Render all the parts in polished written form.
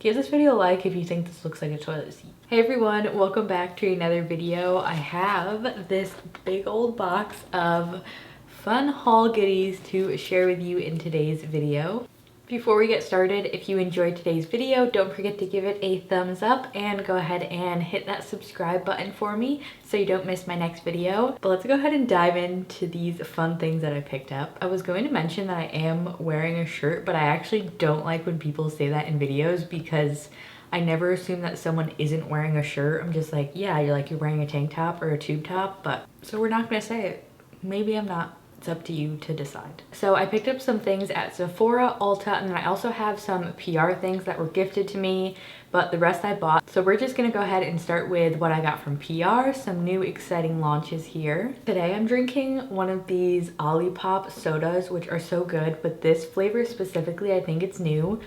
Give this video a like if you think this looks like a toilet seat. Hey everyone, welcome back to another video. I have this big old box of fun haul goodies to share with you in today's video. Before we get started, if you enjoyed today's video, don't forget to give it a thumbs up and go ahead and hit that subscribe button for me so you don't miss my next video. But let's go ahead and dive into these fun things that I picked up. I was going to mention that I am wearing a shirt, but I actually don't like when people say that in videos because I never assume that someone isn't wearing a shirt. I'm just like, yeah, you're wearing a tank top or a tube top, but so we're not gonna say it. Maybe I'm not. It's up to you to decide. So I picked up some things at Sephora, Ulta, and then I also have some PR things that were gifted to me, but the rest I bought. So we're just gonna go ahead and start with what I got from PR, some new exciting launches here. Today I'm drinking one of these Olipop sodas, which are so good, but this flavor specifically, I think it's new.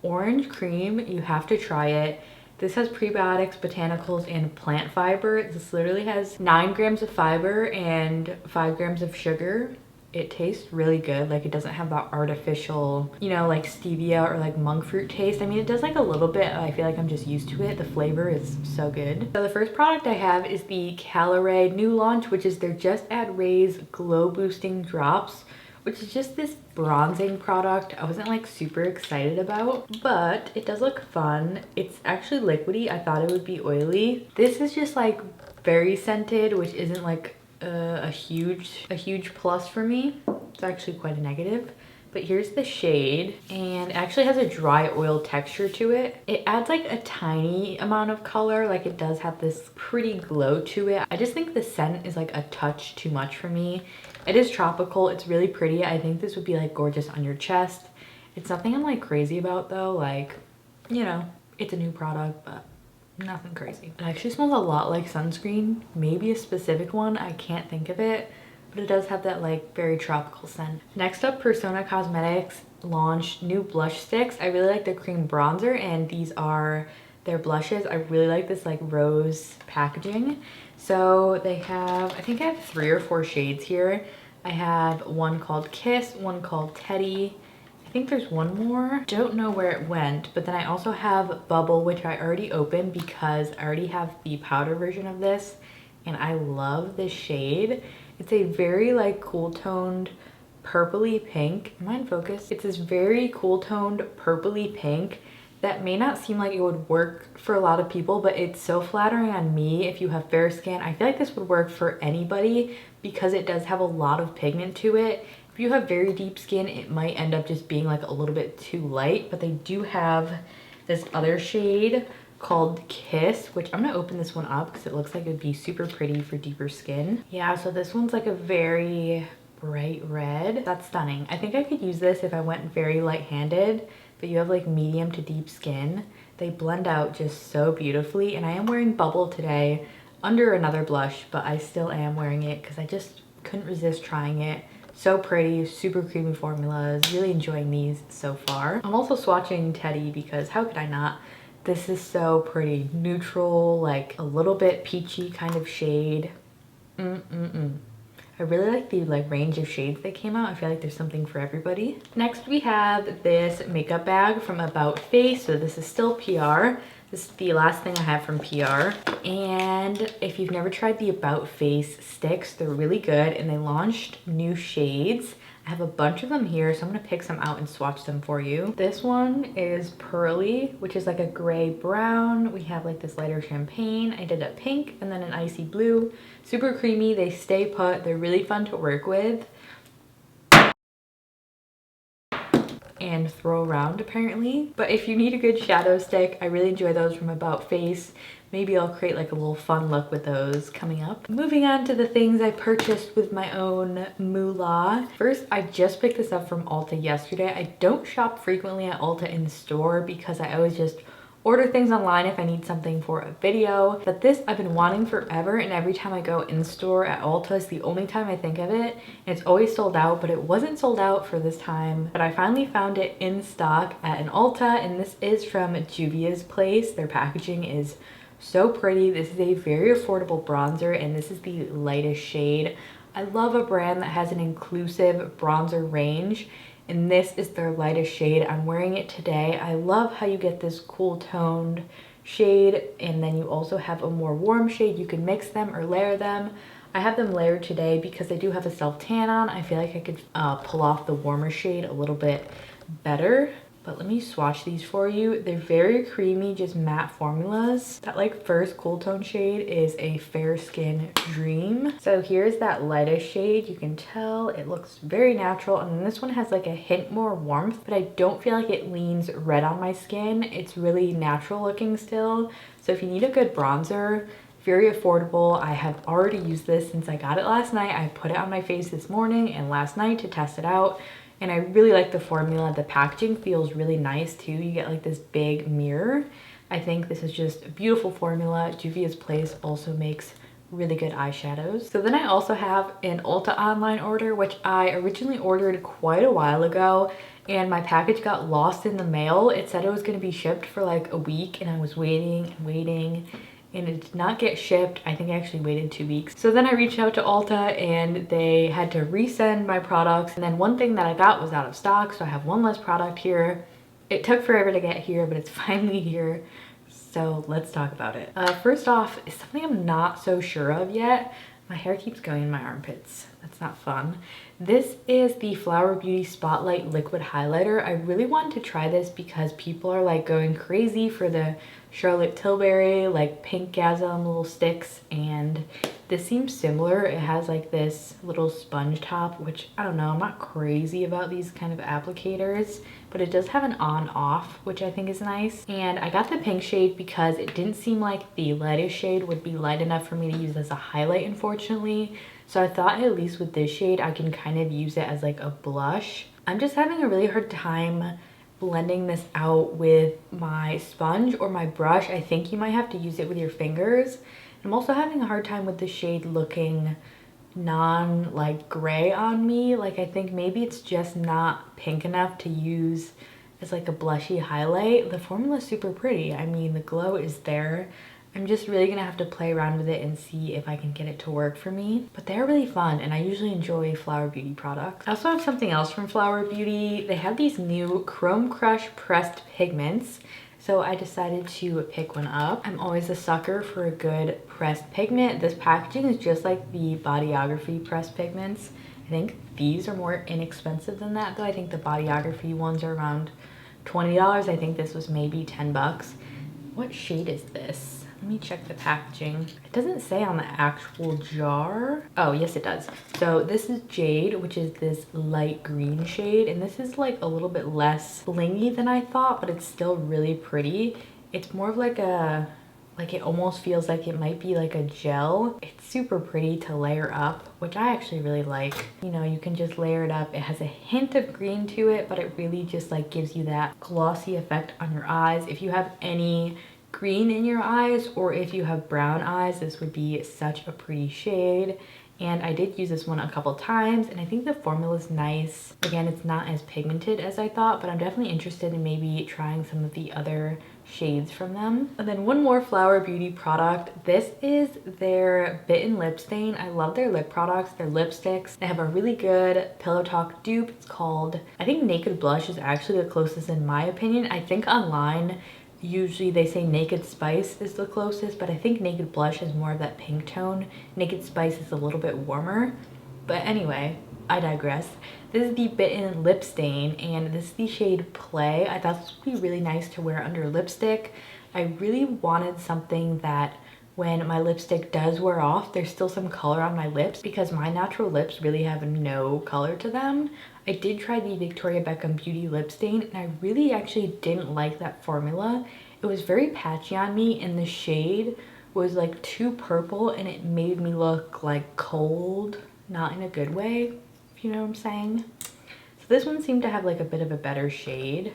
Orange cream, you have to try it. This has prebiotics, botanicals, and plant fiber. This literally has 9 grams of fiber and 5 grams of sugar. It tastes really good. Like, it doesn't have that artificial, you know, like stevia or like monk fruit taste. I mean, it does like a little bit. I feel like I'm just used to it. The flavor is so good. So the first product I have is the Caloray new launch, which is their Just Add Rays Glow Boosting Drops, which is just this bronzing product I wasn't like super excited about, but it does look fun. It's actually liquidy. I thought it would be oily. This is just like very scented, which isn't like a huge plus for me. It's actually quite a negative. But here's the shade, and it actually has a dry oil texture to it. It adds like a tiny amount of color, like it does have this pretty glow to it. I just think the scent is like a touch too much for me. It is tropical, it's really pretty. I think this would be like gorgeous on your chest. It's nothing I'm like crazy about though, like, you know, it's a new product, but nothing crazy. It actually smells a lot like sunscreen, maybe a specific one, I can't think of it. But it does have that like very tropical scent. Next up, Persona Cosmetics launched new blush sticks. I really like the cream bronzer, and these are their blushes. I really like this like rose packaging. So they have, I think I have 3 or 4 shades here. I have one called Kiss, one called Teddy. I think there's one more. Don't know where it went, but then I also have Bubble, which I already opened because I already have the powder version of this, and I love this shade. It's a very like cool toned purpley pink. Am I in focus? It's this very cool toned purpley pink that may not seem like it would work for a lot of people, but it's so flattering on me if you have fair skin. I feel like this would work for anybody because it does have a lot of pigment to it. If you have very deep skin, it might end up just being like a little bit too light, but they do have this other shade called Kiss, which I'm gonna open this one up because it looks like it'd be super pretty for deeper skin. Yeah, so this one's like a very bright red. That's stunning. I think I could use this if I went very light-handed, but you have like medium to deep skin. They blend out just so beautifully, and I am wearing Bubble today under another blush, but I still am wearing it because I just couldn't resist trying it. So pretty, super creamy formulas. Really enjoying these so far. I'm also swatching Teddy because how could I not? This is so pretty. Neutral, like a little bit peachy kind of shade. I really like the like range of shades that came out. I feel like there's something for everybody. Next we have this makeup bag from About Face. So this is still PR. This is the last thing I have from PR. And if you've never tried the About Face sticks, they're really good, and they launched new shades. I have a bunch of them here, so I'm gonna pick some out and swatch them for you. This one is Pearly, which is like a gray brown. We have like this lighter champagne. I did a pink and then an icy blue. Super creamy, they stay put. They're really fun to work with and throw around apparently. But if you need a good shadow stick, I really enjoy those from About Face. Maybe I'll create like a little fun look with those coming up. Moving on to the things I purchased with my own moolah. First, I just picked this up from Ulta yesterday. I don't shop frequently at Ulta in store because I always just order things online if I need something for a video. But this I've been wanting forever, and every time I go in store at Ulta, it's the only time I think of it. And it's always sold out, but it wasn't sold out for this time. But I finally found it in stock at an Ulta, and this is from Juvia's place. Their packaging is so pretty. This is a very affordable bronzer, and this is the lightest shade. I love a brand that has an inclusive bronzer range, and this is their lightest shade. I'm wearing it today. I love how you get this cool toned shade, and then you also have a more warm shade. You can mix them or layer them. I have them layered today because I do have a self tan on. I feel like I could pull off the warmer shade a little bit better. But let me swatch these for you. They're very creamy, just matte formulas. That like first cool tone shade is a Fair Skin Dream. So here's that lightest shade. You can tell it looks very natural. And then this one has like a hint more warmth, but I don't feel like it leans red on my skin. It's really natural looking still. So if you need a good bronzer, very affordable. I have already used this since I got it last night. I put it on my face this morning and last night to test it out. And I really like the formula. The packaging feels really nice too. You get like this big mirror. I think this is just a beautiful formula. Juvia's Place also makes really good eyeshadows. So then I also have an Ulta online order, which I originally ordered quite a while ago, and my package got lost in the mail. It said it was going to be shipped for like a week, and I was waiting and waiting, and it did not get shipped. I think I actually waited 2 weeks. So then I reached out to Ulta and they had to resend my products. And then one thing that I got was out of stock, so I have one less product here. It took forever to get here, but it's finally here. So let's talk about it. First off, is something I'm not so sure of yet. My hair keeps going in my armpits. That's not fun. This is the Flower Beauty Spotlight Liquid Highlighter. I really wanted to try this because people are like going crazy for the Charlotte Tilbury like Pinkgasm little sticks, and this seems similar. It has like this little sponge top, which I don't know, I'm not crazy about these kind of applicators, but it does have an on-off, which I think is nice. And I got the pink shade because it didn't seem like the lightest shade would be light enough for me to use as a highlight, unfortunately. So I thought at least with this shade, I can kind of use it as like a blush. I'm just having a really hard time blending this out with my sponge or my brush. I think you might have to use it with your fingers. I'm also having a hard time with the shade looking like gray on me. Like I think maybe it's just not pink enough to use as like a blushy highlight. The formula is super pretty. I mean, the glow is there. I'm just really gonna have to play around with it and see if I can get it to work for me. But they're really fun, and I usually enjoy Flower Beauty products. I also have something else from Flower Beauty. They have these new Chrome Crush pressed pigments, so I decided to pick one up. I'm always a sucker for a good pressed pigment. This packaging is just like the Bodyography pressed pigments. I think these are more inexpensive than that though. I think the Bodyography ones are around $20. I think this was maybe 10 bucks. What shade is this? Let me check the packaging. It doesn't say on the actual jar. Oh, yes it does. So this is Jade, which is this light green shade. And this is like a little bit less blingy than I thought, but it's still really pretty. It's more of like a, like it almost feels like it might be like a gel. It's super pretty to layer up, which I actually really like. You know, you can just layer it up. It has a hint of green to it, but it really just like gives you that glossy effect on your eyes. If you have any green in your eyes, or if you have brown eyes, this would be such a pretty shade. And I did use this one a couple times, and I think the formula is nice. Again, it's not as pigmented as I thought, but I'm definitely interested in maybe trying some of the other shades from them. And then one more Flower Beauty product. This is their Bitten Lip Stain. I love their lip products, their lipsticks. They have a really good Pillow Talk dupe. It's called, I think Naked Blush is actually the closest in my opinion. I think online usually they say Naked Spice is the closest, but I think Naked Blush is more of that pink tone. Naked Spice is a little bit warmer. But anyway, I digress. This is the Bitten Lip Stain, and this is the shade Play. I thought this would be really nice to wear under lipstick. I really wanted something that when my lipstick does wear off, there's still some color on my lips, because my natural lips really have no color to them. I did try the Victoria Beckham Beauty Lip Stain, and I really actually didn't like that formula. It was very patchy on me, and the shade was like too purple, and it made me look like cold, not in a good way, if you know what I'm saying. So this one seemed to have like a bit of a better shade.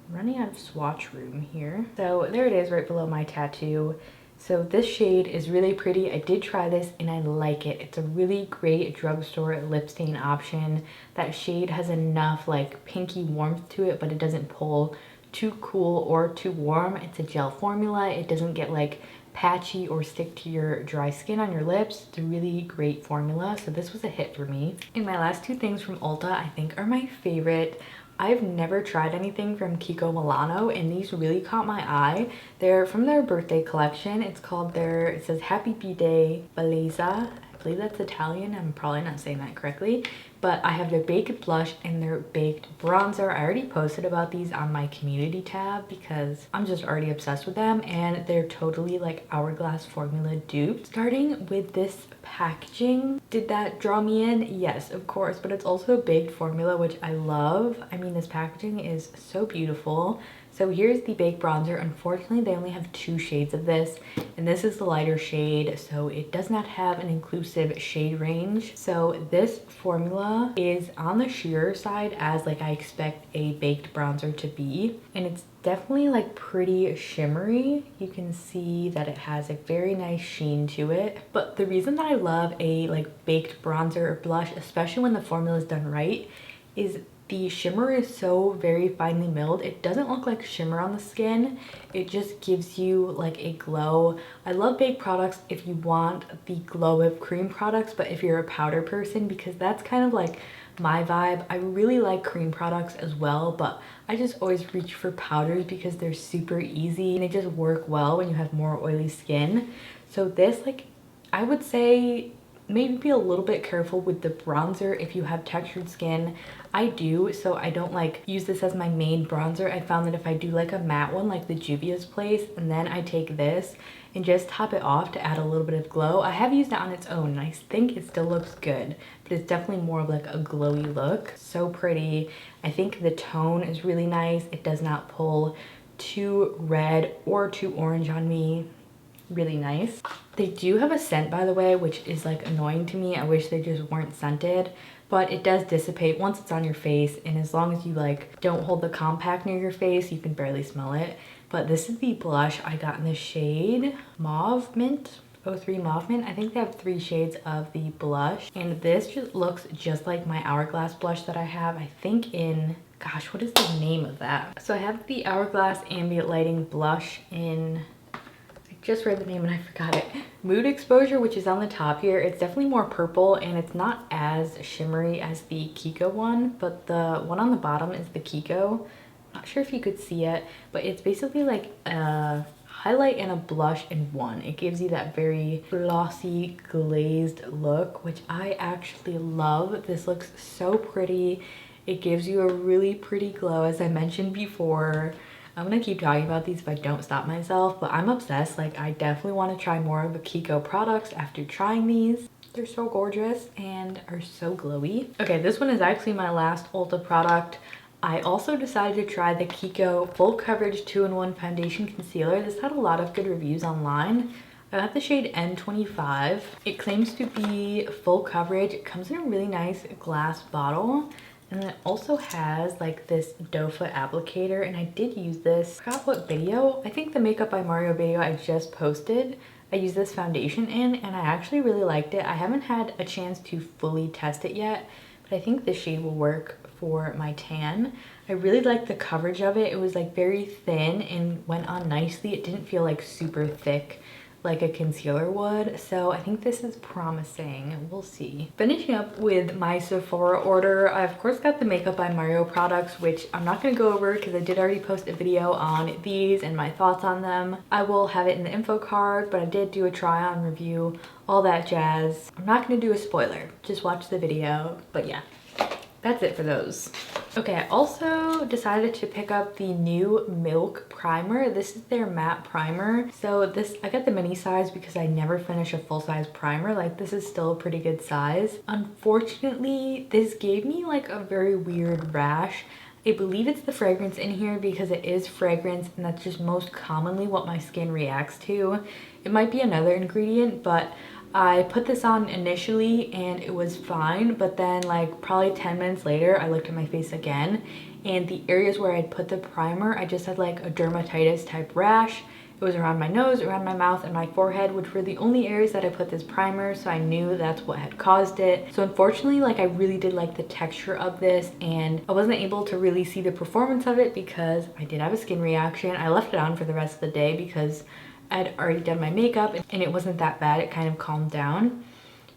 I'm running out of swatch room here. So there it is right below my tattoo. So this shade is really pretty. I did try this and I like it. It's a really great drugstore lip stain option. That shade has enough like pinky warmth to it, but it doesn't pull too cool or too warm. It's a gel formula. It doesn't get like patchy or stick to your dry skin on your lips. It's a really great formula, so this was a hit for me. And my last two things from Ulta I think are my favorite. I've never tried anything from Kiko Milano, and these really caught my eye. They're from their birthday collection. It's called it says Happy B-Day Bellezza. I believe that's Italian. I'm probably not saying that correctly. But I have their baked blush and their baked bronzer. I already posted about these on my community tab because I'm just already obsessed with them, and they're totally like Hourglass formula dupes. Starting with this packaging, did that draw me in? Yes, of course, but it's also a baked formula, which I love. I mean, this packaging is so beautiful. So here's the baked bronzer. Unfortunately, they only have 2 shades of this, and this is the lighter shade, so it does not have an inclusive shade range. So this formula is on the sheerer side as like I expect a baked bronzer to be, and it's definitely like pretty shimmery. You can see that it has a very nice sheen to it. But the reason that I love a like baked bronzer or blush, especially when the formula is done right, is the shimmer is so very finely milled. It doesn't look like shimmer on the skin. It just gives you like a glow. I love baked products if you want the glow of cream products, but if you're a powder person, because that's kind of like my vibe. I really like cream products as well, but I just always reach for powders because they're super easy and they just work well when you have more oily skin. So this, like, I would say maybe be a little bit careful with the bronzer if you have textured skin. I do, so I don't like use this as my main bronzer. I found that if I do like a matte one like the Juvia's Place, and then I take this and just top it off to add a little bit of glow. I have used it on its own and I think it still looks good, but it's definitely more of like a glowy look. So pretty. I think the tone is really nice. It does not pull too red or too orange on me. Really nice. They do have a scent, by the way, which is like annoying to me. I wish they just weren't scented, but it does dissipate once it's on your face, and as long as you like don't hold the compact near your face, you can barely smell it. But this is the blush I got in the shade Mauve-Ment, 03 Mauve-Ment. I think they have 3 shades of the blush, and this just looks just like my Hourglass blush that I have, I think in, gosh, what is the name of that? So I have the Hourglass Ambient Lighting blush in, just read the name and I forgot it, Mood Exposure, which is on the top here. It's definitely more purple and it's not as shimmery as the Kiko one, but the one on the bottom is the Kiko. Not sure if you could see it, but it's basically like a highlight and a blush in one. It gives you that very glossy glazed look, which I actually love. This looks so pretty. It gives you a really pretty glow, as I mentioned before. I'm gonna keep talking about these if I don't stop myself, but I'm obsessed. Like, I definitely want to try more of the Kiko products after trying these. They're so gorgeous and are so glowy. Okay, this one is actually my last Ulta product. I also decided to try the Kiko Full Coverage 2-in-1 Foundation Concealer. This had a lot of good reviews online. I got the shade N25. It claims to be full coverage. It comes in a really nice glass bottle. And then it also has like this doe foot applicator, and I did use this. I forgot what video. I think the Makeup by Mario video I just posted. I used this foundation in, and I actually really liked it. I haven't had a chance to fully test it yet, but I think this shade will work for my tan. I really liked the coverage of it. It was like very thin and went on nicely. It didn't feel like super thick like a concealer would, so I think this is promising. We'll see. Finishing up with my Sephora order, I of course got the Makeup by Mario products, which I'm not gonna go over because I did already post a video on these and my thoughts on them. I will have it in the info card, but I did do a try on review, all that jazz. I'm not gonna do a spoiler, just watch the video, but yeah. That's it for those. Okay, I also decided to pick up the new Milk primer. This is their matte primer. So this, I got the mini size because I never finish a full-size primer. Like, this is still a pretty good size. Unfortunately, this gave me like a very weird rash. I believe it's the fragrance in here because it is fragrance, and that's just most commonly what my skin reacts to. It might be another ingredient, but I put this on initially and it was fine, but then like probably 10 minutes later I looked at my face again, and the areas where I'd put the primer, I just had like a dermatitis type rash. It was around my nose, around my mouth, and my forehead, which were the only areas that I put this primer, so I knew that's what had caused it. So unfortunately, like, I really did like the texture of this, and I wasn't able to really see the performance of it because I did have a skin reaction. I left it on for the rest of the day because I'd already done my makeup and it wasn't that bad. It kind of calmed down,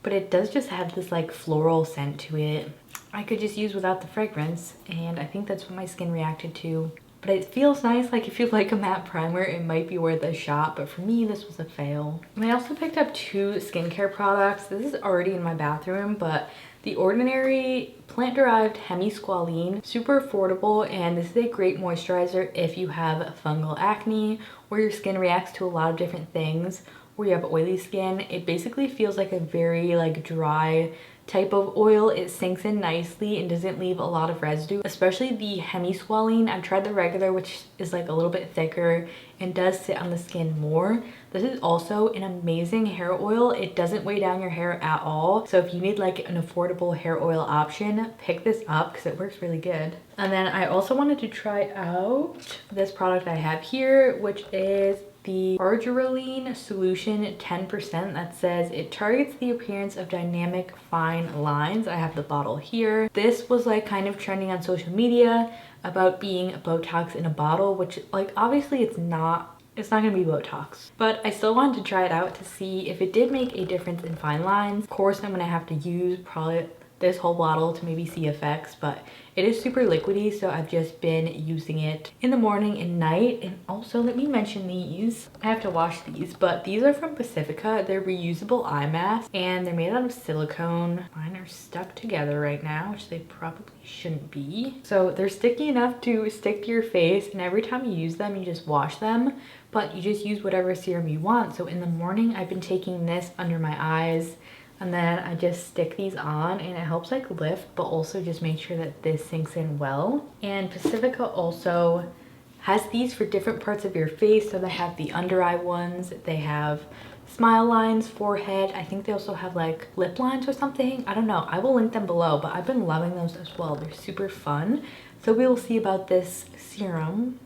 but it does just have this like floral scent to it. I could just use without the fragrance, and I think that's what my skin reacted to. But it feels nice. Like if you like a matte primer, it might be worth a shot, but for me this was a fail. And I also picked up 2 skincare products. This is already in my bathroom, but the Ordinary plant-derived hemisqualene, super affordable, and this is a great moisturizer if you have fungal acne or your skin reacts to a lot of different things, or you have oily skin. It basically feels like a very like dry type of oil. It sinks in nicely and doesn't leave a lot of residue, especially the hemisqualene. I've tried the regular, which is like a little bit thicker and does sit on the skin more. This is also an amazing hair oil. It doesn't weigh down your hair at all. So if you need like an affordable hair oil option, pick this up because it works really good. And then I also wanted to try out this product I have here, which is the Argireline Solution 10% that says it targets the appearance of dynamic fine lines. I have the bottle here. This was like kind of trending on social media about being Botox in a bottle, which like obviously it's not gonna be Botox, but I still wanted to try it out to see if it did make a difference in fine lines. Of course, I'm gonna have to use probably this whole bottle to maybe see effects, but it is super liquidy, so I've just been using it in the morning and night. And also, let me mention these. I have to wash these, but these are from Pacifica. They're reusable eye masks, and they're made out of silicone. Mine are stuck together right now, which they probably shouldn't be. So they're sticky enough to stick to your face, and every time you use them, you just wash them, but you just use whatever serum you want. So in the morning, I've been taking this under my eyes, and then I just stick these on, and it helps like lift, but also just make sure that this sinks in well. And Pacifica also has these for different parts of your face. So they have the under eye ones, they have smile lines, forehead. I think they also have like lip lines or something. I don't know. I will link them below, but I've been loving those as well. They're super fun. So we will see about this serum,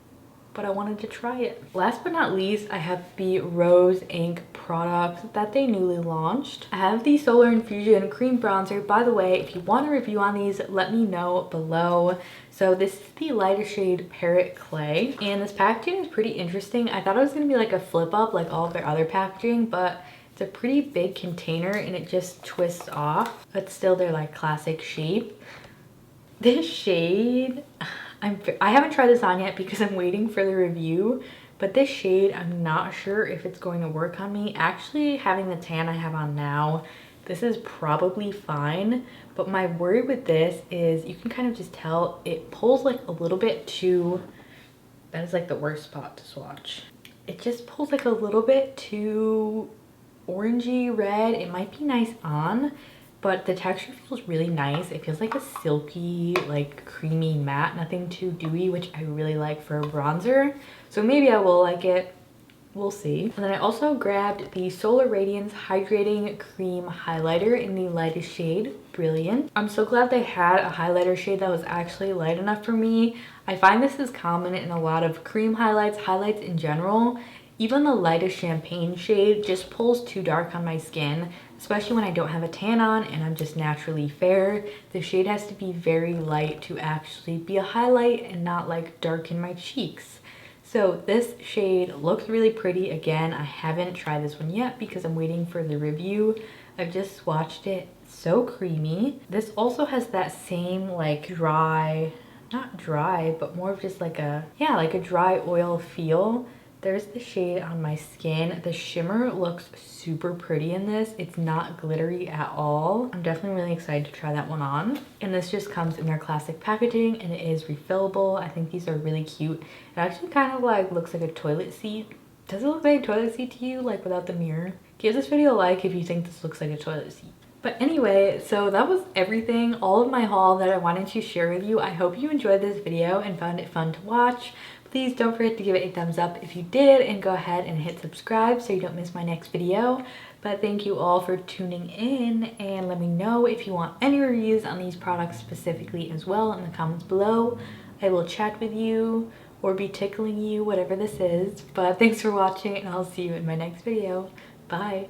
but I wanted to try it. Last but not least, I have the Rose Inc product that they newly launched. I have the Solar Infusion Cream Bronzer. By the way, if you want a review on these, let me know below. So this is the lighter shade Parrot Clay, and this packaging is pretty interesting. I thought it was gonna be like a flip up like all of their other packaging, but it's a pretty big container and it just twists off, but still they're like classic shape. This shade, I haven't tried this on yet because I'm waiting for the review, but this shade, I'm not sure if it's going to work on me. Actually, having the tan I have on now, this is probably fine, but my worry with this is you can kind of just tell it pulls like a little bit too, that is like the worst spot to swatch. It just pulls like a little bit too orangey red. It might be nice on, but the texture feels really nice. It feels like a silky, like creamy matte, nothing too dewy, which I really like for a bronzer. So maybe I will like it. We'll see. And then I also grabbed the Solar Radiance Hydrating Cream Highlighter in the lightest shade, Brilliant. I'm so glad they had a highlighter shade that was actually light enough for me. I find this is common in a lot of cream highlights in general. Even the lightest champagne shade just pulls too dark on my skin, especially when I don't have a tan on and I'm just naturally fair. The shade has to be very light to actually be a highlight and not like darken my cheeks. So this shade looks really pretty. Again, I haven't tried this one yet because I'm waiting for the review. I've just swatched it. So creamy. This also has that same like dry, not dry, but more of just like a, yeah, like a dry oil feel. There's the shade on my skin. The shimmer looks super pretty in this. It's not glittery at all. I'm definitely really excited to try that one on. And this just comes in their classic packaging and it is refillable. I think these are really cute. It actually kind of like looks like a toilet seat. Does it look like a toilet seat to you, like without the mirror? Give this video a like if you think this looks like a toilet seat. But anyway, so that was everything, all of my haul that I wanted to share with you. I hope you enjoyed this video and found it fun to watch. Please don't forget to give it a thumbs up if you did, and go ahead and hit subscribe so you don't miss my next video. But thank you all for tuning in, and let me know if you want any reviews on these products specifically as well in the comments below. I will chat with you or be tickling you, whatever this is. But thanks for watching, and I'll see you in my next video. Bye.